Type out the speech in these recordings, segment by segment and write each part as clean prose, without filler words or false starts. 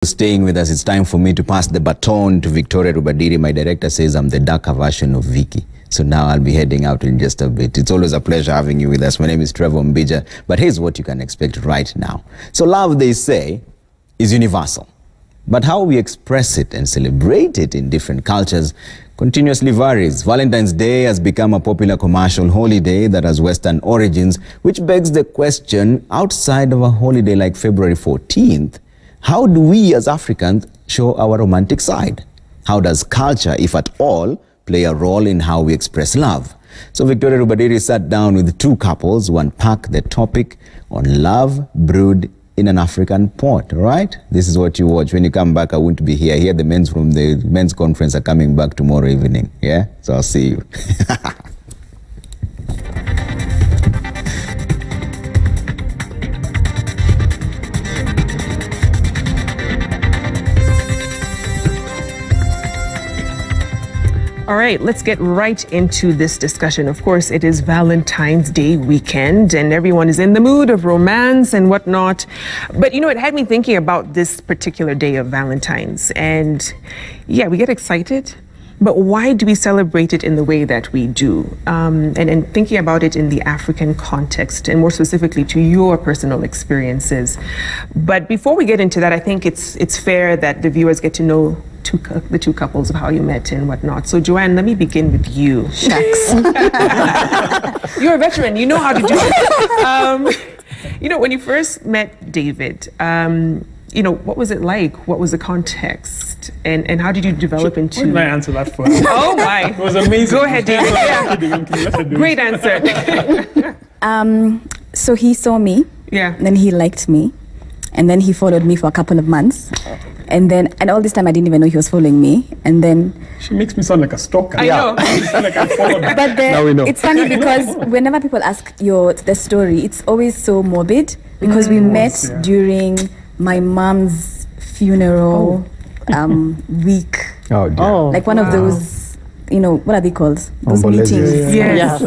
Staying with us, it's time for me to pass the baton to Victoria Rubadiri. My director says I'm the darker version of Vicky. So now I'll be heading out in just a bit. It's always a pleasure having you with us. My name is Trevor Mbija, but here's what you can expect right now. So love, they say, is universal. But how we express it and celebrate it in different cultures continuously varies. Valentine's Day has become a popular commercial holiday that has Western origins, which begs the question, outside of a holiday like February 14th, how do we as Africans show our romantic side? How does culture, if at all, play a role in how we express love? So Victoria Rubadiri sat down with two couples to unpack the topic on love brewed in an African pot, right? This is what you watch. When you come back, I won't be here. Here the men's from the men's conference are coming back tomorrow evening. Yeah? So I'll see you. All right, let's get right into this discussion. Of course, it is Valentine's Day weekend and everyone is in the mood of romance and whatnot. But you know, it had me thinking about this particular day of Valentine's. And yeah, we get excited, but why do we celebrate it in the way that we do? And thinking about it in the African context and more specifically to your personal experiences. But before we get into that, I think it's fair that the viewers get to know the two couples of how you met and whatnot. So Joanne, let me begin with you. Shucks. You're a veteran, you know how to do it. You know, when you first met David, you know, what was it like? What was the context? And how did you develop into... Why did I answer that for you? Oh my. It was amazing. Go ahead, David. Yeah. Great answer. So he saw me, yeah. Then he liked me, and then he followed me for a couple of months. And all this time I didn't even know he was following me. And then... She makes me sound like a stalker. I know. Like I followed her. But now we know. It's funny because whenever people ask the story, it's always so morbid because we met during my mom's funeral week. Oh, dear. Like one of those, you know, what are they called? Those meetings. Yes,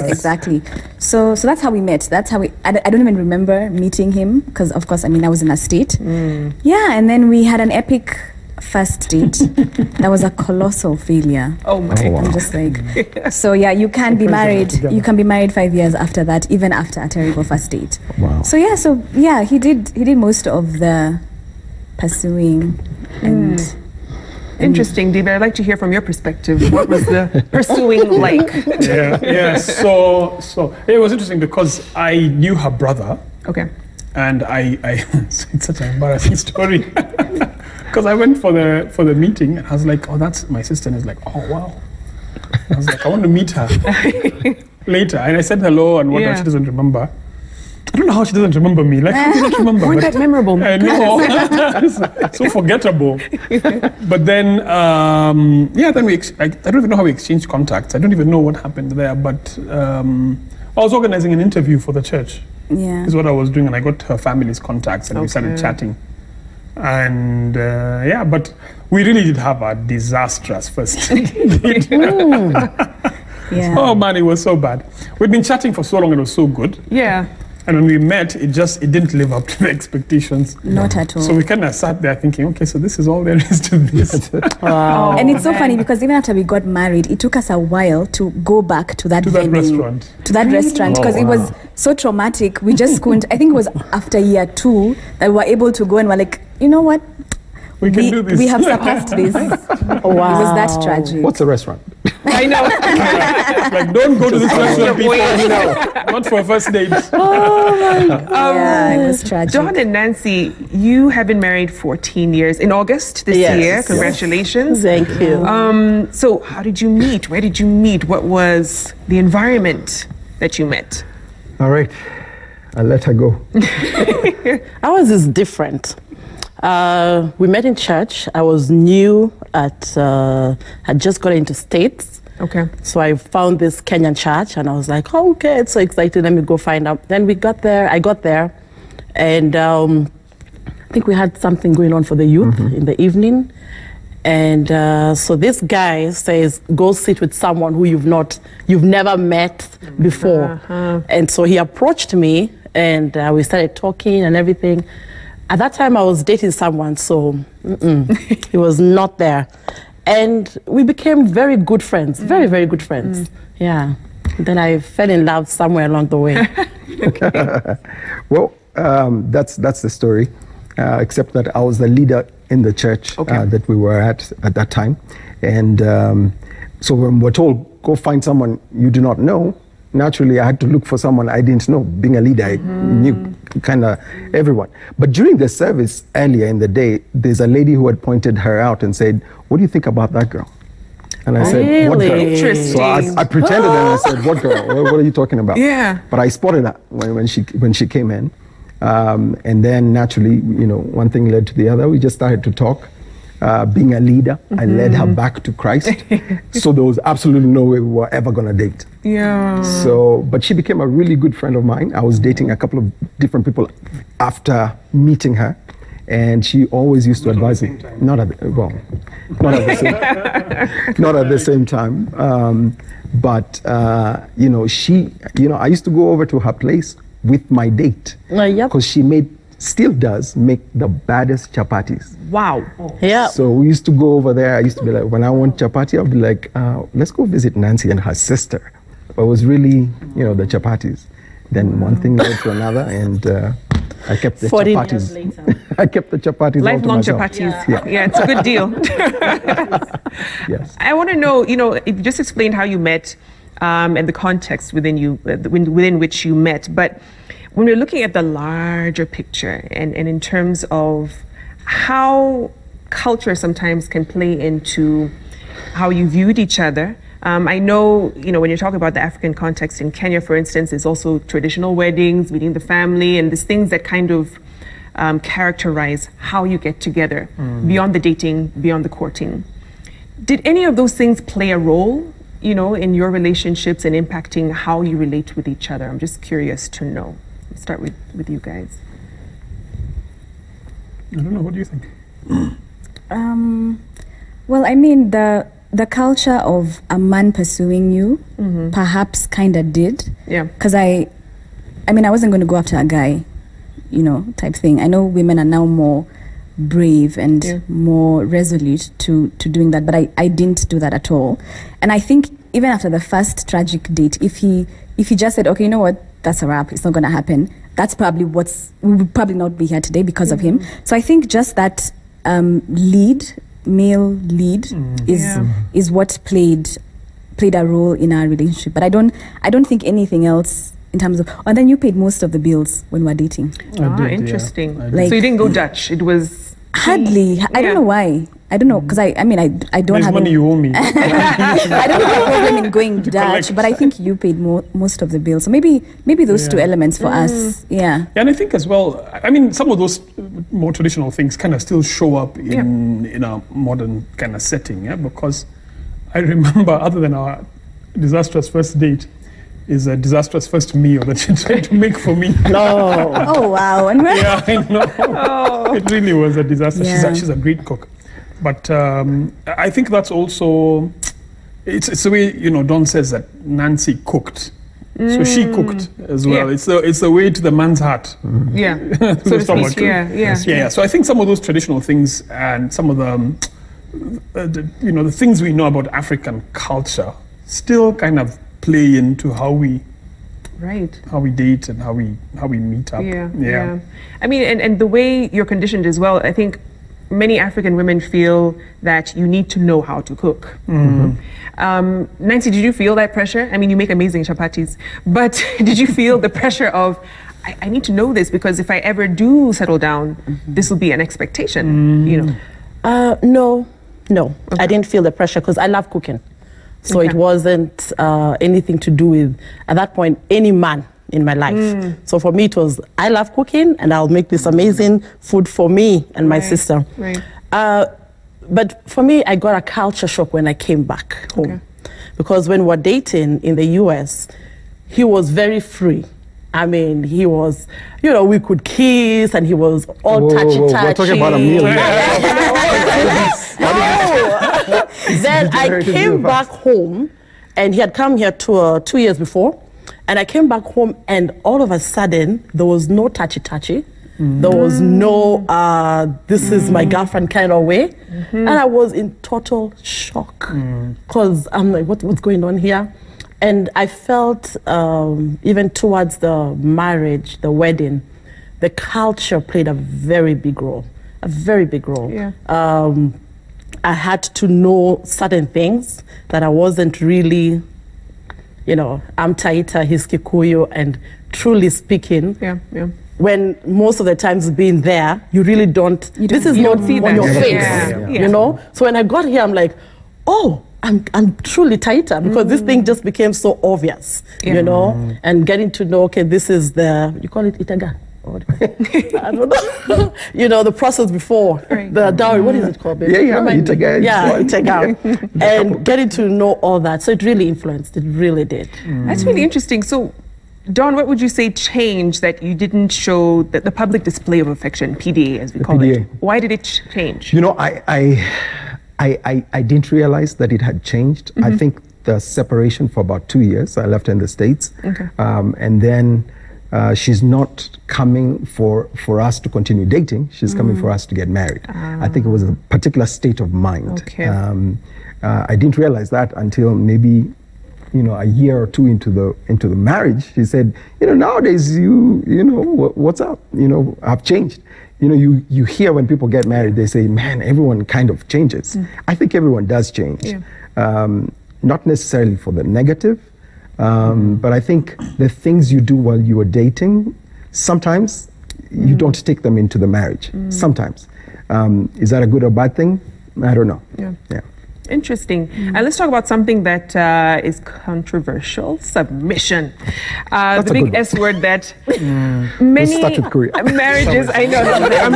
exactly. So that's how we met. That's how I don't even remember meeting him because, of course, I mean, I was in a state. Yeah, and then we had an epic first date. That was a colossal failure. Oh my God. I'm just like, so yeah, you can be married. You can be married 5 years after that, even after a terrible first date. Wow. So yeah, he did most of the pursuing and. Interesting, David. I'd like to hear from your perspective. What was the pursuing like? Yeah. So it was interesting because I knew her brother. Okay. And it's such an embarrassing story because I went for the meeting and I was like, oh, that's my sister. And he's like, oh wow. I was like, I want to meet her later. And I said hello and whatnot. She doesn't remember. I don't know how she doesn't remember me. Like, she doesn't remember. Weren't that memorable? I know. So forgettable. But then, then I don't even know how we exchanged contacts. I don't even know what happened there. But I was organizing an interview for the church. Yeah. Is what I was doing. And I got her family's contacts and we started chatting. And but we really did have a disastrous first date. Yeah. Oh man, it was so bad. We'd been chatting for so long and it was so good. Yeah. And when we met, it didn't live up to the expectations. Not at all. So we kind of sat there thinking, okay, so this is all there is to this. Wow. And it's so funny because even after we got married, it took us a while to go back to that venue. Restaurant. To that restaurant because it was so traumatic. We just couldn't. I think it was after year 2 that we were able to go and we're like, you know what? We can do this. We have surpassed this. Wow. It was that tragic. What's a restaurant? I know. Like, don't go to this restaurant before, not for a first date. Oh my God. Yeah, it was tragic. Dawn and Nancy, you have been married 14 years in August this year. Congratulations. Thank you. So how did you meet? Where did you meet? What was the environment that you met? All right. I'll let her go. Ours is different. We met in church. I was new had just got into States. Okay. So I found this Kenyan church and I was like, oh, okay, it's so excited. Let me go find out. Then I got there and I think we had something going on for the youth in the evening. And so this guy says, go sit with someone who you've never met before. And so he approached me and we started talking and everything. At that time, I was dating someone, so he was not there. And we became very good friends, very, very good friends. Yeah. Then I fell in love somewhere along the way. Well, that's the story, except that I was the leader in the church that we were at that time. And so when we're told, go find someone you do not know, naturally I had to look for someone I didn't know. Being a leader, I knew kind of everyone. But during the service earlier in the day, there's a lady who had pointed her out and said, what do you think about that girl? And I said, what girl? Interesting. So I pretended and I said, what girl? What are you talking about? Yeah. But I spotted her when she came in. And then naturally, you know, one thing led to the other. We just started to talk. Being a leader, I led her back to Christ. So there was absolutely no way we were ever going to date. Yeah. So, but she became a really good friend of mine. I was dating a couple of different people after meeting her. And she always used to advise me, not at the same time. But you know, I used to go over to her place with my date because she still does make the baddest chapatis. Wow. Yeah. So we used to go over there. I used to be like, when I want chapati, I'll be like, let's go visit Nancy and her sister. But it was really, you know, the chapatis. Then one thing led to another, and I kept the 14 chapatis. years later. I kept the chapatis. Lifelong all to myself. chapatis. Yeah. Yeah, it's a good deal. Yes. I want to know, you know, you just explained how you met and the context within which you met. But when we're looking at the larger picture and in terms of how culture sometimes can play into how you viewed each other. I know, you know, when you're talking about the African context in Kenya, for instance, there's also traditional weddings, meeting the family, and there's things that kind of characterize how you get together beyond the dating, beyond the courting. Did any of those things play a role, you know, in your relationships and impacting how you relate with each other? I'm just curious to know. Let's start with you guys. I don't know. What do you think? Well, I mean, the culture of a man pursuing you perhaps kind of did. Yeah. Because I mean, I wasn't going to go after a guy, you know, type thing. I know women are now more brave and more resolute to doing that, but I didn't do that at all. And I think even after the first tragic date, if he just said, okay, you know what, that's a wrap, it's not going to happen, that's probably we would probably not be here today because of him. So I think just that male lead is what played a role in our relationship. But I don't think anything else in terms of. And then you paid most of the bills when we were dating. Interesting. Yeah. Like, so you didn't go Dutch. It was hardly. I don't know why. I don't know, because I mean I don't There's have money you owe me. I don't have a problem in going Dutch, but I think you paid most of the bills. So maybe those two elements for us. Yeah. And I think as well, I mean, some of those more traditional things kind of still show up in a modern kind of setting, because I remember, other than our disastrous first date, is a disastrous first meal that you tried to make for me. No. Oh wow. And Yeah, I know. It really was a disaster. Yeah. She's a great cook. But I think that's also, it's the way, you know, Don says that Nancy cooked. So she cooked as well. Yeah. It's the way to the man's heart. Yeah. So to speak. Yeah. So I think some of those traditional things and some of the things we know about African culture still kind of play into how we date and how we meet up. Yeah. I mean, and the way you're conditioned as well, I think many African women feel that you need to know how to cook. Nancy, did you feel that pressure? I mean, you make amazing chapatis, but did you feel the pressure of, I need to know this because if I ever do settle down, this will be an expectation, you know? No. Okay. I didn't feel the pressure because I love cooking. So it wasn't anything to do with, at that point, any man in my life. So for me, it was, I love cooking and I'll make this amazing food for me and my sister. Right. But for me, I got a culture shock when I came back home. Because when we were dating in the US, he was very free. I mean, he was, you know, we could kiss and he was all touchy-touchy. We're talking about a meal. Then I came back home, and he had come here 2 years before, and I came back home, and all of a sudden, there was no touchy-touchy. There was no, this is my girlfriend kind of way. And I was in total shock because I'm like, what's going on here? And I felt even towards the marriage, the wedding, the culture played a very big role, a very big role. Yeah. I had to know certain things that I wasn't really, you know, I'm Taita, he's Kikuyu, and truly speaking, when most of the times being there, you really don't, this is not see on that. your face, Yeah. you know? So when I got here, I'm like, oh, I'm truly Taita, because this thing just became so obvious, you know? And getting to know, okay, this is the, you call it Itaga? I don't know. You know, the process before the dowry, what is it called? Baby? Itaga. And getting to know all that. So it really influenced, it really did. That's really interesting. So, Dawn, what would you say changed that you didn't show the public display of affection, PDA as we call it? Why did it change? You know, I didn't realize that it had changed. I think the separation for about 2 years, I left in the States. And then she's not coming for us to continue dating. She's coming for us to get married. I think it was a particular state of mind. I didn't realize that until maybe, you know, a year or two into the marriage. She said, you know, nowadays you know what's up. You know, I've changed. You know, you hear when people get married, they say, man, everyone kind of changes. I think everyone does change. Not necessarily for the negative. But I think the things you do while you are dating, sometimes you don't take them into the marriage. Sometimes. Is that a good or bad thing? I don't know. Yeah. Interesting. And let's talk about something that is controversial: submission. The big S word that many marriages. I know. I'm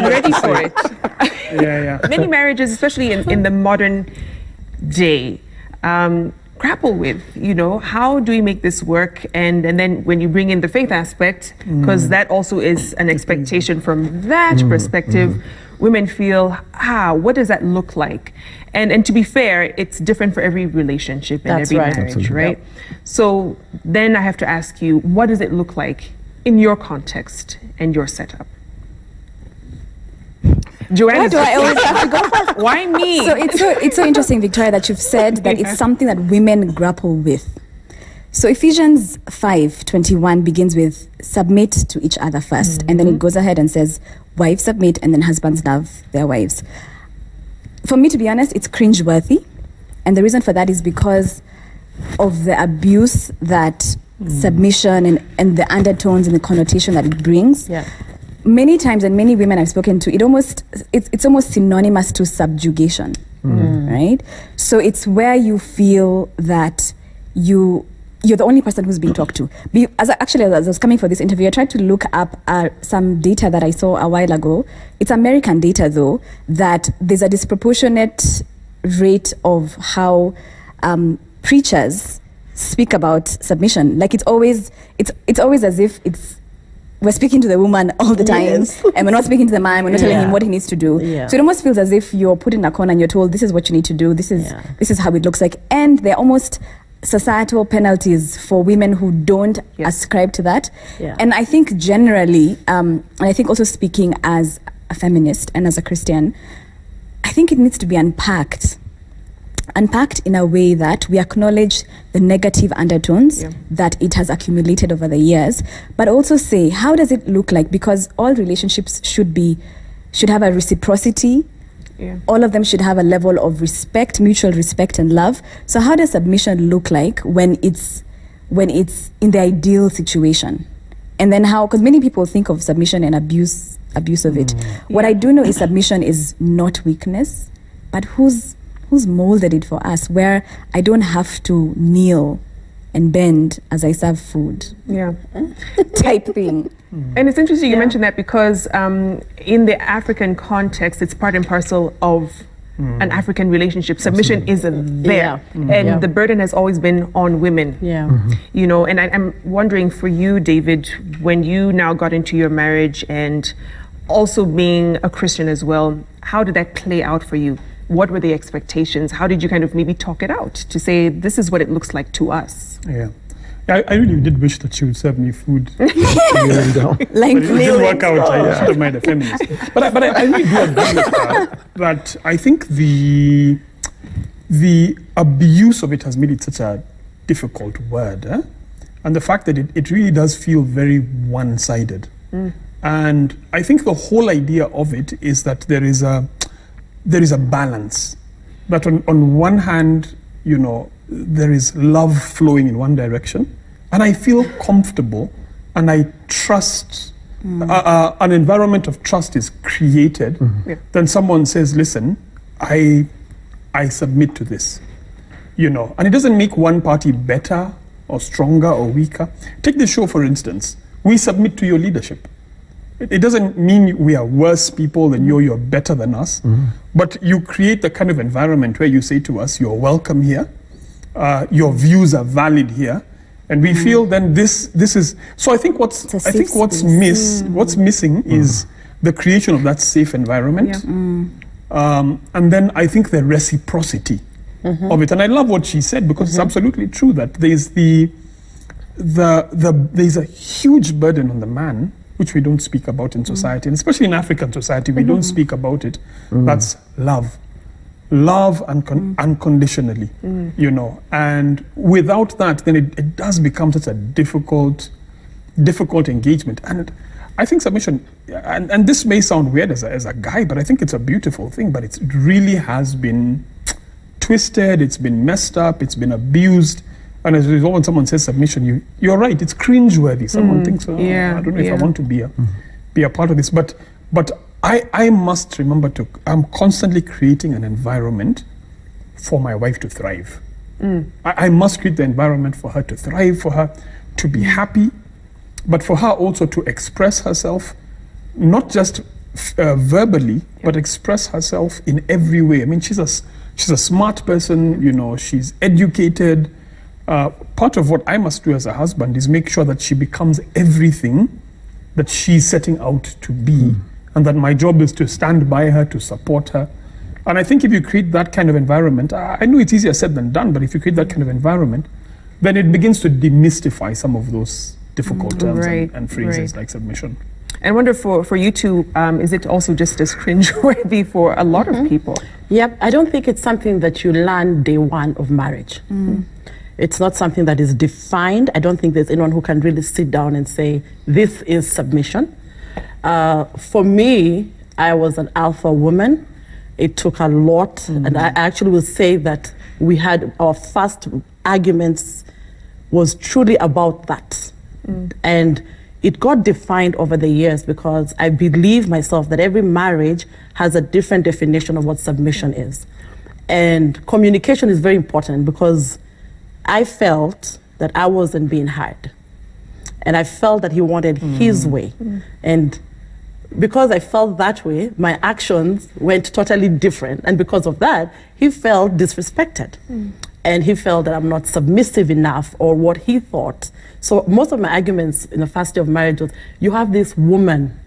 ready for it. Many marriages, especially in the modern day, grapple with, you know, how do we make this work? And then when you bring in the faith aspect, because that also is an expectation from that perspective, women feel, what does that look like? And to be fair, it's different for every relationship and every marriage, right? So then I have to ask you, what does it look like in your context and your setup? Joanne, why do I always have to go first? Why me? So it's so interesting, Victoria, that you've said that it's something that women grapple with. So Ephesians 5:21 begins with submit to each other first, and then it goes ahead and says wives submit, and then husbands love their wives. For me, to be honest, it's cringeworthy, and the reason for that is because of the abuse that submission and the undertones and the connotation that it brings. Many times, and many women I've spoken to, it's almost synonymous to subjugation, right? So it's where you feel that you're the only person who's being talked to. As I was coming for this interview, I tried to look up some data that I saw a while ago. It's American data, though, that there's a disproportionate rate of how preachers speak about submission. Like it's always as if we're speaking to the woman all the time, and we're not speaking to the man. We're not telling him what he needs to do. So it almost feels as if you're put in a corner and you're told, this is what you need to do. This is how it looks like. And they're almost societal penalties for women who don't ascribe to that. And I think generally, and I think also speaking as a feminist and as a Christian, I think it needs to be unpacked in a way that we acknowledge the negative undertones that it has accumulated over the years, but also say, how does it look like? Because all relationships should have a reciprocity. All of them should have a level of respect, mutual respect and love. So how does submission look like when it's in the ideal situation? And then how, because many people think of submission and abuse of it. What I do know is submission is not weakness, but who's molded it for us, where I don't have to kneel and bend as I serve food. Type thing. And it's interesting you mentioned that because in the African context, it's part and parcel of an African relationship. Submission isn't there. And the burden has always been on women. You know, and I'm wondering for you, David, when you now got into your marriage and also being a Christian as well, how did that play out for you? What were the expectations? How did you kind of maybe talk it out to say, this is what it looks like to us? I really did wish that she would serve me food. Like But it didn't work out. I should have made a feminist. But I really do agree with her that I think the abuse of it has made it such a difficult word. And the fact that it really does feel very one-sided. And I think the whole idea of it is that there is a balance. That on one hand, you know, there is love flowing in one direction, and I feel comfortable and I trust, an environment of trust is created. Then someone says, listen, I submit to this, you know, and it doesn't make one party better or stronger or weaker. Take the show, for instance. We submit to your leadership. It doesn't mean we are worse people than you're better than us, but you create the kind of environment where you say to us, you're welcome here, your views are valid here, and we feel then this is. So I think what's missing is the creation of that safe environment, and then I think the reciprocity of it. And I love what she said, because it's absolutely true that there's there's a huge burden on the man, which we don't speak about in society, and especially in African society, we don't speak about it. That's love. Love unconditionally, you know. And without that, then it does become such a difficult engagement. And I think submission, and this may sound weird as a guy, but I think it's a beautiful thing, but it really has been twisted, it's been messed up, it's been abused. And as a result, when someone says submission, you're right, it's cringeworthy. Someone thinks, oh, I don't know if I want to be a part of this. But I must remember I'm constantly creating an environment for my wife to thrive. I must create the environment for her to thrive, for her to be happy, but for her also to express herself, not just verbally, but express herself in every way. I mean, she's a smart person, you know, she's educated. Part of what I must do as a husband is make sure that she becomes everything that she's setting out to be, and that my job is to stand by her, to support her. And I think if you create that kind of environment, I know it's easier said than done, but if you create that kind of environment, then it begins to demystify some of those difficult terms and phrases like submission. I wonder for you two, is it also just as cringeworthy for a lot of people? Yep, I don't think it's something that you learn day one of marriage. It's not something that is defined. I don't think there's anyone who can really sit down and say, this is submission. For me, I was an alpha woman. It took a lot. And I actually will say that we had our first arguments was truly about that. And it got defined over the years, because I believe myself that every marriage has a different definition of what submission is. And communication is very important, because I felt that I wasn't being heard. And I felt that he wanted his way. And because I felt that way, my actions went totally different. And because of that, he felt disrespected. And he felt that I'm not submissive enough, or what he thought. So most of my arguments in the first year of marriage was, you have this woman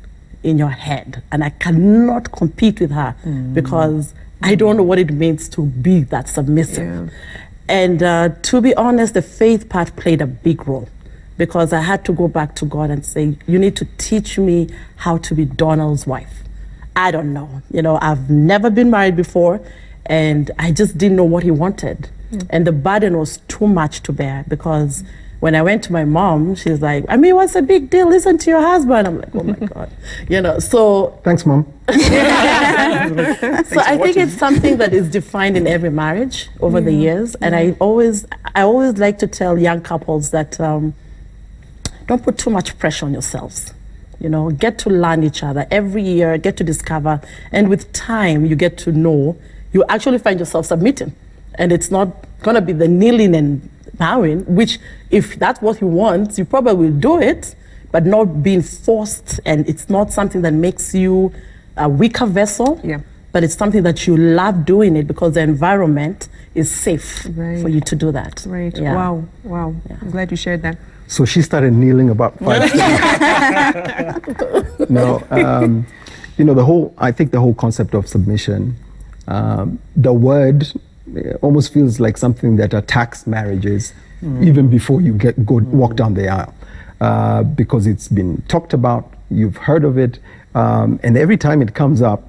in your head, and I cannot compete with her because I don't know what it means to be that submissive. And to be honest, the faith part played a big role, because I had to go back to God and say, you need to teach me how to be Donald's wife. I don't know. You know, I've never been married before, and I just didn't know what he wanted. And the burden was too much to bear, because when I went to my mom, she's like, I mean, what's the big deal? Listen to your husband. I'm like, oh my God. You know, so. Thanks, Mom. So I think it's something that is defined in every marriage over the years. And I always like to tell young couples that don't put too much pressure on yourselves. You know, get to learn each other every year, get to discover. And with time, you get to know, you actually find yourself submitting. And it's not going to be the kneeling and bowing, which if that's what he wants, you probably will do it, but not being forced. And it's not something that makes you a weaker vessel, but it's something that you love doing it because the environment is safe for you to do that. Wow. I'm glad you shared that. So she started kneeling about 5 No, you know, I think the whole concept of submission, the word almost feels like something that attacks marriages even before you walk down the aisle, because it's been talked about, you've heard of it, and every time it comes up,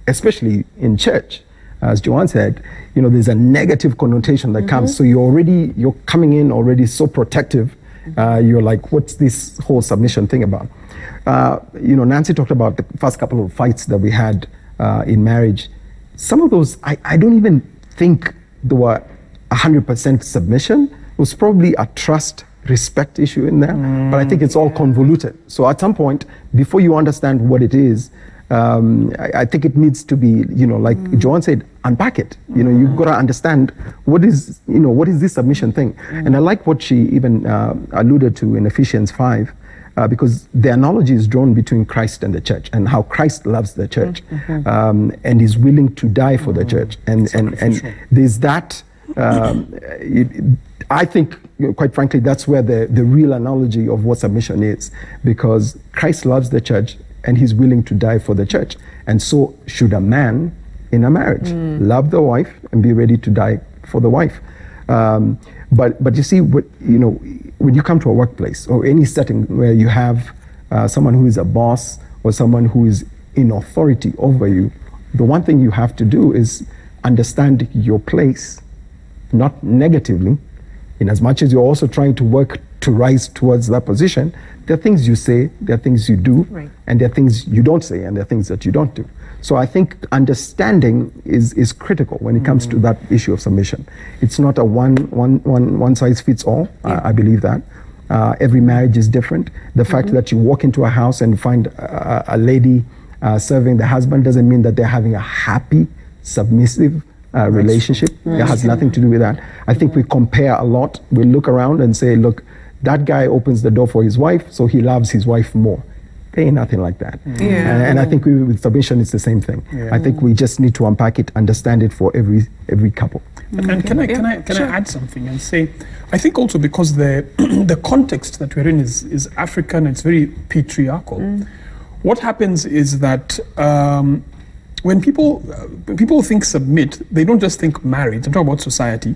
especially in church, as Joanne said, there's a negative connotation that comes. So you're coming in already so protective. You're like, what's this whole submission thing about? Nancy talked about the first couple of fights that we had in marriage. Some of those, I don't even think they were 100% submission. It was probably a trust, respect issue in there, but I think it's all convoluted. So at some point, before you understand what it is, I think it needs to be, like Joanne said, unpack it. You've got to understand what is this submission thing. And I like what she even alluded to in Ephesians 5, because the analogy is drawn between Christ and the church, and how Christ loves the church and is willing to die for the church. And there's that. I think, quite frankly, that's where the real analogy of what submission is, because Christ loves the church and he's willing to die for the church. And so should a man in a marriage love the wife and be ready to die for the wife. But you see, when you come to a workplace or any setting where you have someone who is a boss or someone who is in authority over you, the one thing you have to do is understand your place, not negatively, in as much as you're also trying to work to rise towards that position. There are things you say, there are things you do, and there are things you don't say, and there are things that you don't do. So I think understanding is critical when it comes to that issue of submission. It's not a one size fits all. I believe that. Every marriage is different. The fact that you walk into a house and find a lady serving the husband doesn't mean that they're having a happy, submissive relationship. It has nothing to do with that. I think we compare a lot. We look around and say, look, that guy opens the door for his wife, so he loves his wife more. There ain't nothing like that. And I think with submission, it's the same thing. I think we just need to unpack it, understand it for every couple. And can I add something and say, I think also because the context that we're in is African, it's very patriarchal. What happens is that when people think submit, they don't just think marriage. I'm talking about society.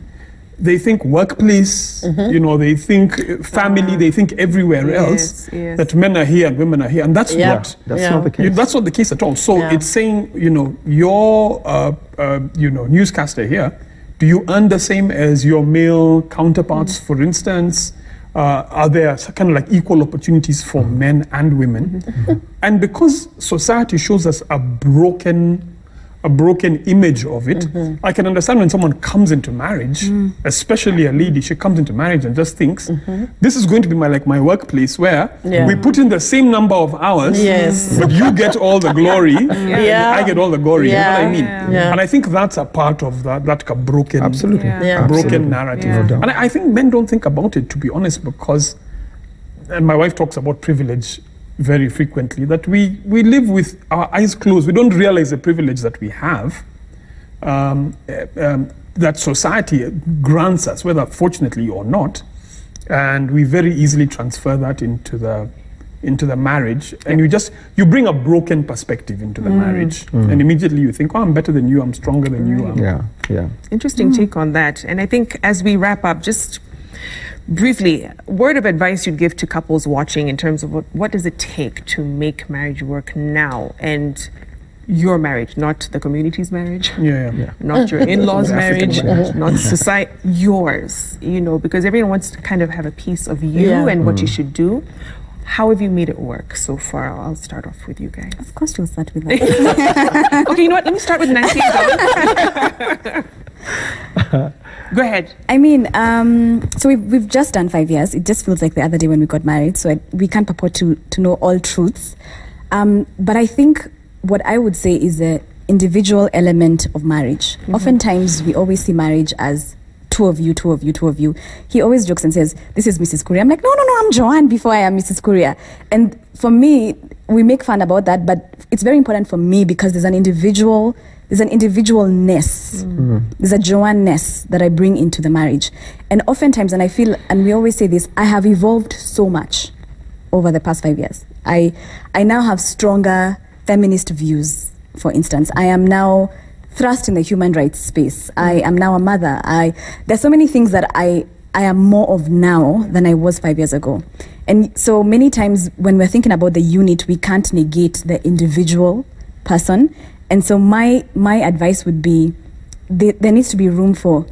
They think workplace, they think family, they think everywhere else that men are here and women are here, and that's not the case. That's not the case at all. So it's saying, your newscaster here, do you earn the same as your male counterparts? For instance, are there kind of like equal opportunities for men and women? And because society shows us a broken image of it, I can understand when someone comes into marriage, especially a lady, she comes into marriage and just thinks, this is going to be my workplace where we put in the same number of hours, but you get all the glory, and I get all the glory. You know what I mean? And I think that's a part of that broken, broken narrative. And I think men don't think about it, to be honest, because, and my wife talks about privilege very frequently, that we live with our eyes closed. We don't realize the privilege that we have, that society grants us, whether fortunately or not, and we very easily transfer that into the marriage, and you bring a broken perspective into the marriage, and immediately you think, oh, I'm better than you, I'm stronger than you. Interesting take on that. And I think as we wrap up, just briefly, word of advice you'd give to couples watching in terms of what does it take to make marriage work now, and your marriage, not the community's marriage, not your in-laws' marriage, not society, yours, because everyone wants to kind of have a piece of you and what you should do. How have you made it work so far? I'll start off with you guys. Of course you'll start with that. Okay, you know what? Let me start with Nancy. Go ahead. I mean, so we've just done 5 years. It just feels like the other day when we got married. So we can't purport to know all truths. But I think what I would say is the individual element of marriage. Oftentimes, we always see marriage as two of you. He always jokes and says, this is Mrs. Kuria. I'm like, no, I'm Joanne before I am Mrs. Kuria. And for me, we make fun about that, but it's very important for me because there's an individualness. There's a Joanne-ness that I bring into the marriage. And oftentimes, and I feel, and we always say this, I have evolved so much over the past 5 years. I now have stronger feminist views, for instance. I am now thrust in the human rights space. I am now a mother. There's so many things that I I am more of now than I was 5 years ago. And so many times when we're thinking about the unit, we can't negate the individual person. And so my advice would be there needs to be room for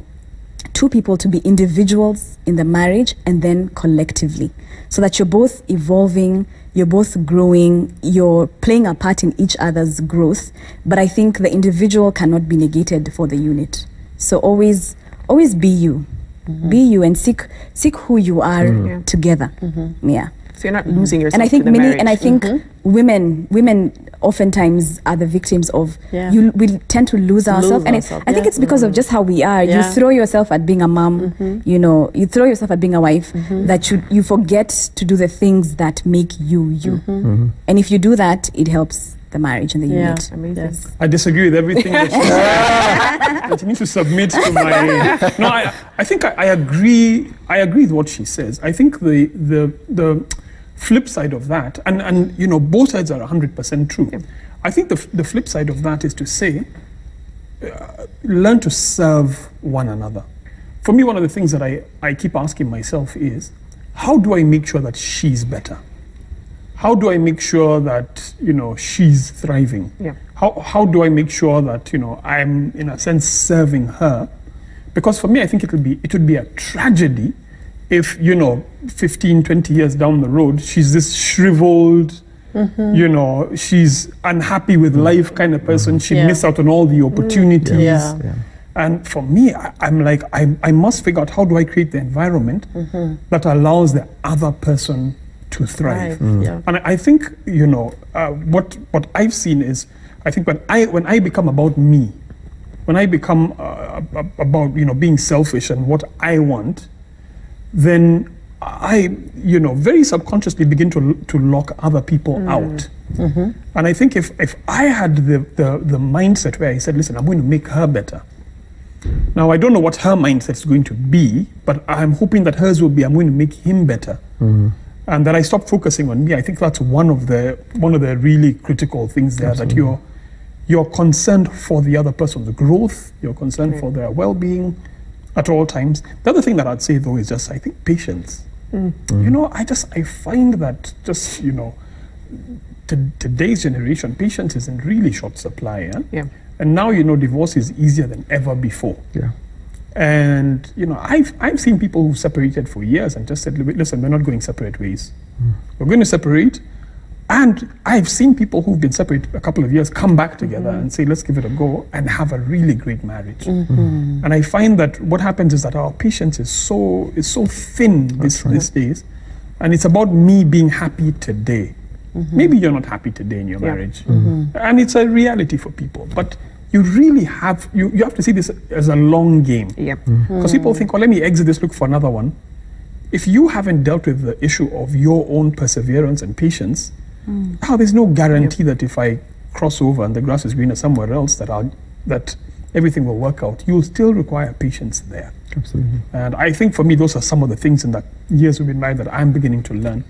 two people to be individuals in the marriage and then collectively, so that you're both evolving, you're both growing, you're playing a part in each other's growth. But I think the individual cannot be negated for the unit. So always be you. Be you and seek who you are together. Yeah. So you're not losing yourself. And I think to the marriage. and I think women oftentimes are the victims of we tend to lose ourselves. And I think it's because of just how we are. You throw yourself at being a mom, you know, you throw yourself at being a wife, that you forget to do the things that make you you. And if you do that, it helps the marriage and the unit. Amazing. Yes. I disagree with everything that she said. And she needs to submit to my. No, I think I agree. I agree with what she says. I think the flip side of that, and you know, both sides are 100% true. Yeah. I think the flip side of that is to say, learn to serve one another. For me, one of the things that I keep asking myself is, how do I make sure that she's better? How do I make sure that, you know, she's thriving? Yeah. How do I make sure that, you know, I'm in a sense serving her? Because for me, I think it would be a tragedy if, you know, 15, 20 years down the road, she's this shriveled, you know, she's unhappy with life kind of person. She missed out on all the opportunities. And for me, I'm like, I must figure out, how do I create the environment that allows the other person to thrive. And I think, you know, what I've seen is, I think when I become about me, when I become about, you know, being selfish and what I want, then I, you know, very subconsciously begin to lock other people out. And I think if I had the mindset where I said, listen, I'm going to make her better. Now, I don't know what her mindset is going to be, but I'm hoping that hers will be, I'm going to make him better. And that I stop focusing on me. I think that's one of the really critical things there. Absolutely. That you're concerned for the other person's growth, you're concerned for their well-being at all times. The other thing that I'd say though is just, I think, patience. You know, I find that just, you know, today's generation, patience is in really short supply. And now, you know, divorce is easier than ever before. And, you know, I've seen people who separated for years and just said, listen, we're not going separate ways. We're going to separate. And I've seen people who've been separated a couple of years come back together and say, let's give it a go and have a really great marriage. And I find that what happens is that our patience is so thin these days. And it's about me being happy today. Maybe you're not happy today in your marriage. And it's a reality for people. But you really have, you have to see this as a long game. Because people think, oh, let me exit this, look for another one. If you haven't dealt with the issue of your own perseverance and patience, there's no guarantee that if I cross over and the grass is greener somewhere else, that everything will work out. You'll still require patience there. Absolutely. And I think for me, those are some of the things in the years we've been married that I'm beginning to learn.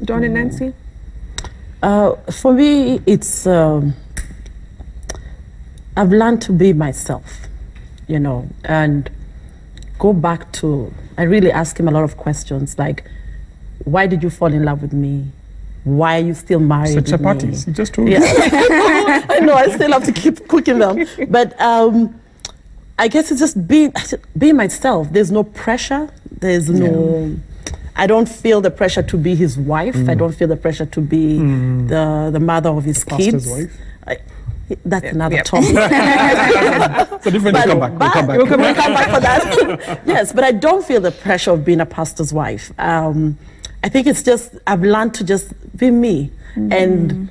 Dawn and Nancy? For me, it's... I've learned to be myself, you know, and go back to, I really ask him a lot of questions like, why did you fall in love with me? Why are you still married with chapatis, me? You just told me. I know, I still have to keep cooking them. But I guess it's just being myself. There's no pressure. There's no... I don't feel the pressure to be his wife. I don't feel the pressure to be the mother of his kids. Wife. That's another topic. It's a different. We'll come back for that. Yes, but I don't feel the pressure of being a pastor's wife. I think it's just, I've learned to just be me and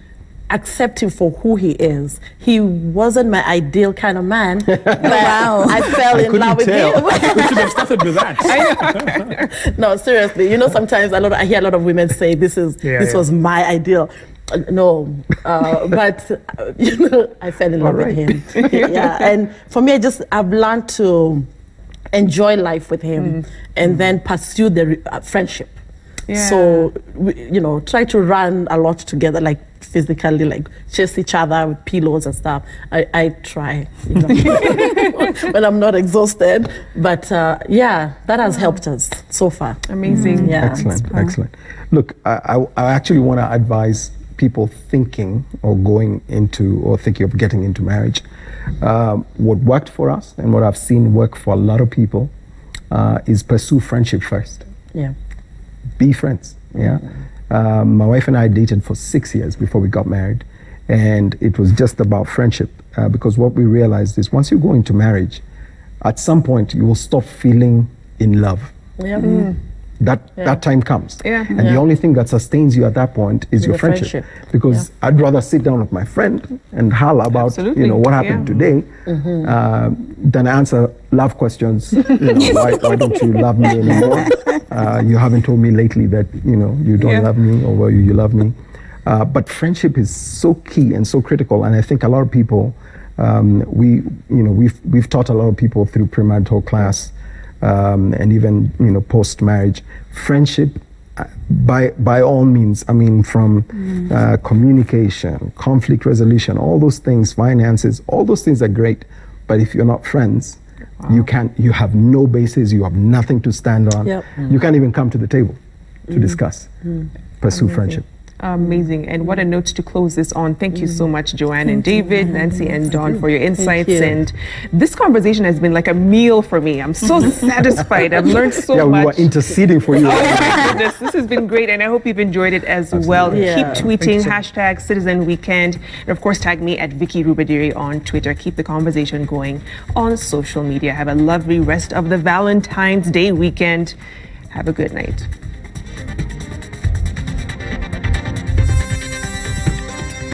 accept him for who he is. He wasn't my ideal kind of man, but I fell in love with him. We should have started with that. No, seriously. You know, sometimes I hear a lot of women say, this was my ideal. No, but you know, I fell in love with him. And for me, I've learned to enjoy life with him and then pursue the friendship. So, you know, try to run a lot together, like physically like chase each other with pillows and stuff. I try, you know, when I'm not exhausted. But yeah, that has helped us so far. Amazing. Yeah. Excellent. Look, I actually want to advise people thinking or going into or thinking of getting into marriage. What worked for us and what I've seen work for a lot of people is pursue friendship first. Yeah. Be friends. Yeah. My wife and I dated for 6 years before we got married, and it was just about friendship because what we realized is once you go into marriage, at some point you will stop feeling in love. Yeah. That time comes. Yeah. And the only thing that sustains you at that point is your friendship. Because I'd rather sit down with my friend and holler about you know what happened today than answer love questions. You know, why don't you love me anymore? You haven't told me lately that you know you don't love me, or whether you love me. But friendship is so key and so critical, and I think a lot of people we've taught a lot of people through premarital class. And even post marriage, friendship by all means. I mean, from communication, conflict resolution, all those things, finances, all those things are great. But if you're not friends, you have no basis. You have nothing to stand on. You can't even come to the table to discuss. Pursue friendship. Amazing. And what a note to close this on. Thank you so much, Joanne and David, Nancy and Dawn, for your insights. And this conversation has been like a meal for me. I'm so satisfied. I've learned so much. Yeah, we were interceding for you. Oh my goodness, this has been great, and I hope you've enjoyed it as well. Yeah. Keep tweeting #Citizen Weekend, and of course tag me at Vicky Rubadiri on Twitter. Keep the conversation going on social media. Have a lovely rest of the Valentine's Day weekend. Have a good night.